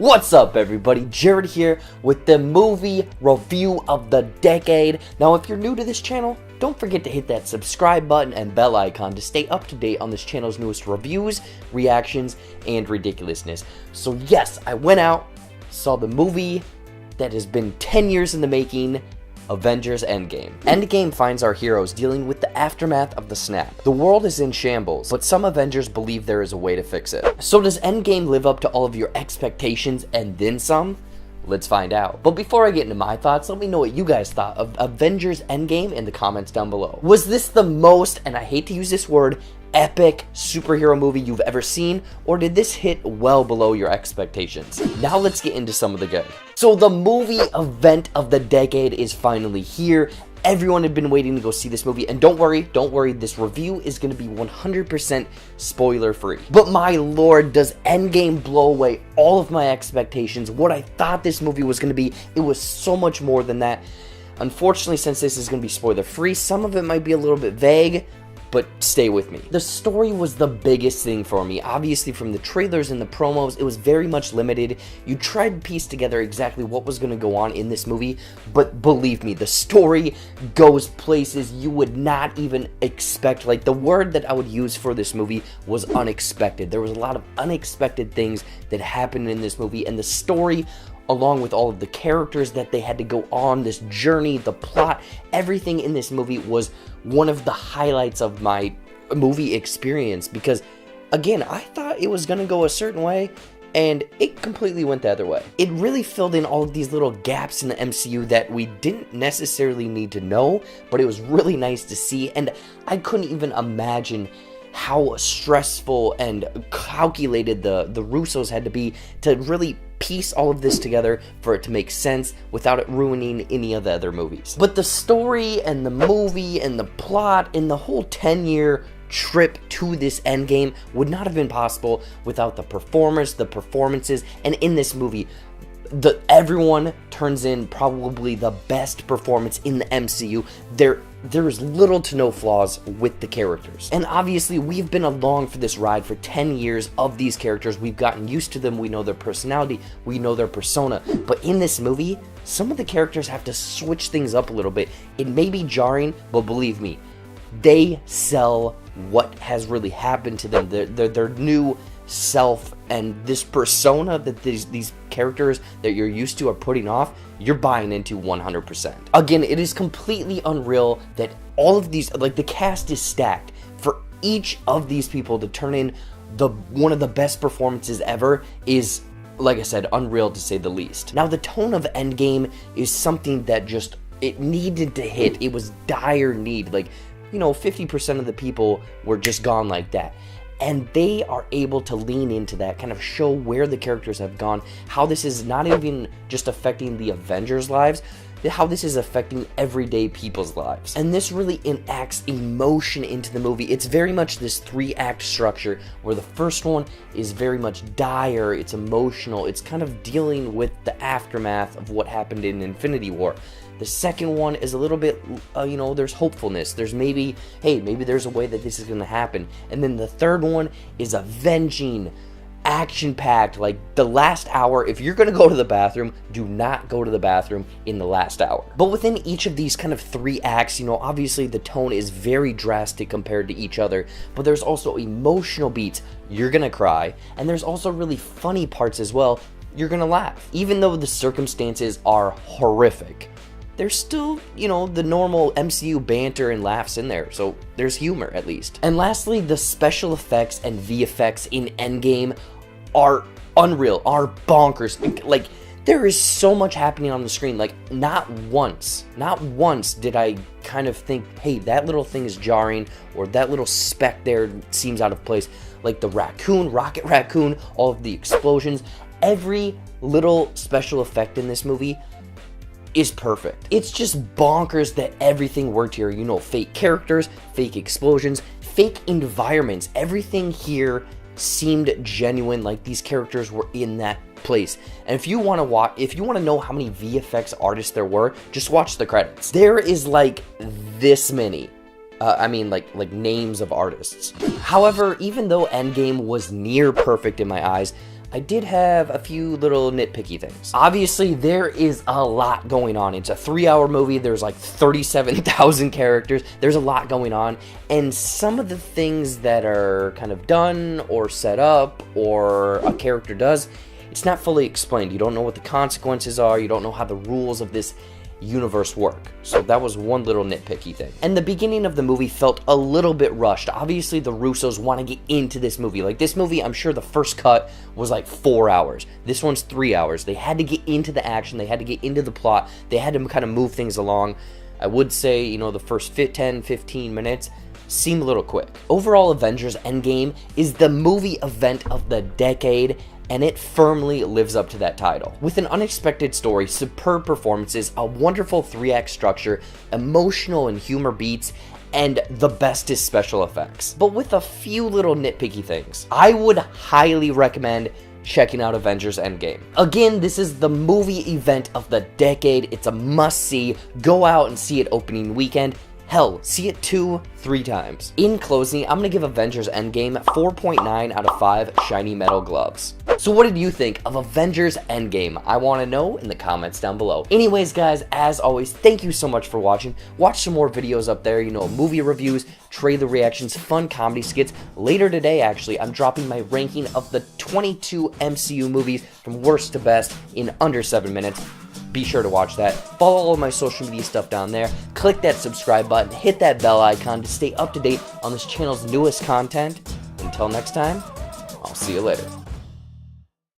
What's up, everybody? Jared here with the movie review of the decade. Now, if you're new to this channel, don't forget to hit that subscribe button and bell icon to stay up to date on this channel's newest reviews, reactions, and ridiculousness. So yes, I went out, saw the movie that has been 10 years in the making, Avengers Endgame. Endgame finds our heroes dealing with the aftermath of the snap. The world is in shambles, but some Avengers believe there is a way to fix it. So does Endgame live up to all of your expectations and then some? Let's find out. But before I get into my thoughts, let me know what you guys thought of Avengers Endgame in the comments down below. Was this the most, and I hate to use this word, epic superhero movie you've ever seen, or did this hit well below your expectations? Now let's get into some of the good. So the movie event of the decade is finally here. Everyone had been waiting to go see this movie, and don't worry, this review is going to be 100% spoiler free. But my lord, does Endgame blow away all of my expectations? What I thought this movie was going to be, it was so much more than that. Unfortunately, since this is going to be spoiler free, some of it might be a little bit vague, but stay with me. The story was the biggest thing for me. Obviously, from the trailers and the promos, it was very much limited. You tried to piece together exactly what was going to go on in this movie, but believe me, the story goes places you would not even expect. Like, the word that I would use for this movie was unexpected. There was a lot of unexpected things that happened in this movie, and the story, along with all of the characters that they had to go on this journey, the plot, everything in this movie was one of the highlights of my movie experience, because again, I thought it was gonna go a certain way and it completely went the other way. It really filled in all of these little gaps in the MCU that we didn't necessarily need to know, but it was really nice to see, and I couldn't even imagine how stressful and calculated the Russos had to be to really piece all of this together for it to make sense without it ruining any of the other movies. But the story and the movie and the plot and the whole 10-year trip to this Endgame would not have been possible without the performers, the performances, and in this movie, everyone turns in probably the best performance in the MCU. There is little to no flaws with the characters. And obviously, we've been along for this ride for 10 years of these characters. We've gotten used to them. We know their personality. We know their persona. But in this movie, some of the characters have to switch things up a little bit. It may be jarring, but believe me, they sell what has really happened to them. Their new self and this persona that these characters that you're used to are putting off, you're buying into 100%. Again, it is completely unreal that all of these, like, the cast is stacked. For each of these people to turn in one of the best performances ever is, like I said, unreal to say the least. Now, the tone of Endgame is something that just, it needed to hit. It was dire need. Like, 50% of the people were just gone like that. And they are able to lean into that, kind of show where the characters have gone, how this is not even just affecting the Avengers' lives, how this is affecting everyday people's lives. And this really enacts emotion into the movie. It's very much this 3-act structure, where the first one is very much dire, it's emotional, it's kind of dealing with the aftermath of what happened in Infinity War. The second one is a little bit, there's hopefulness. There's maybe there's a way that this is going to happen. And then the third one is avenging, action-packed, like the last hour. If you're going to go to the bathroom, do not go to the bathroom in the last hour. But within each of these kind of 3 acts, obviously the tone is very drastic compared to each other, but there's also emotional beats. You're going to cry. And there's also really funny parts as well. You're going to laugh. Even though the circumstances are horrific, there's still, the normal MCU banter and laughs in there, so there's humor at least. And lastly, the special effects and VFX in Endgame are unreal, are bonkers. Like, there is so much happening on the screen. Like, not once did I kind of think, hey, that little thing is jarring, or that little speck there seems out of place. Like the rocket raccoon, all of the explosions, every little special effect in this movie is perfect. It's just bonkers that everything worked here. Fake characters, fake explosions, fake environments. Everything here seemed genuine, like these characters were in that place. And if you want to know how many VFX artists there were, just watch the credits. There is like this many. Like names of artists. However, even though Endgame was near perfect in my eyes, I did have a few little nitpicky things. Obviously, there is a lot going on. It's a 3-hour movie. There's like 37,000 characters. There's a lot going on. And some of the things that are kind of done or set up or a character does, it's not fully explained. You don't know what the consequences are. You don't know how the rules of this universe work. So that was one little nitpicky thing. And the beginning of the movie felt a little bit rushed. Obviously, the Russos want to get into this movie. Like, this movie, I'm sure the first cut was like 4 hours. This one's 3 hours. They had to get into the action. They had to get into the plot. They had to kind of move things along. I would say, you know, the first 10, 15 minutes seem a little quick. Overall, Avengers Endgame is the movie event of the decade, and it firmly lives up to that title. With an unexpected story, superb performances, a wonderful 3-act structure, emotional and humor beats, and the bestest special effects. But with a few little nitpicky things. I would highly recommend checking out Avengers Endgame. Again, this is the movie event of the decade. It's a must-see. Go out and see it opening weekend. Hell, see it 2-3 times. In closing, I'm gonna give Avengers Endgame 4.9 out of 5 shiny metal gloves. So what did you think of Avengers Endgame? I wanna know in the comments down below. Anyways, guys, as always, thank you so much for watching. Watch some more videos up there, you know, movie reviews, trailer reactions, fun comedy skits. Later today, actually, I'm dropping my ranking of the 22 MCU movies from worst to best in under 7 minutes. Be sure to watch that. Follow all of my social media stuff down there. Click that subscribe button. Hit that bell icon to stay up to date on this channel's newest content. Until next time, I'll see you later.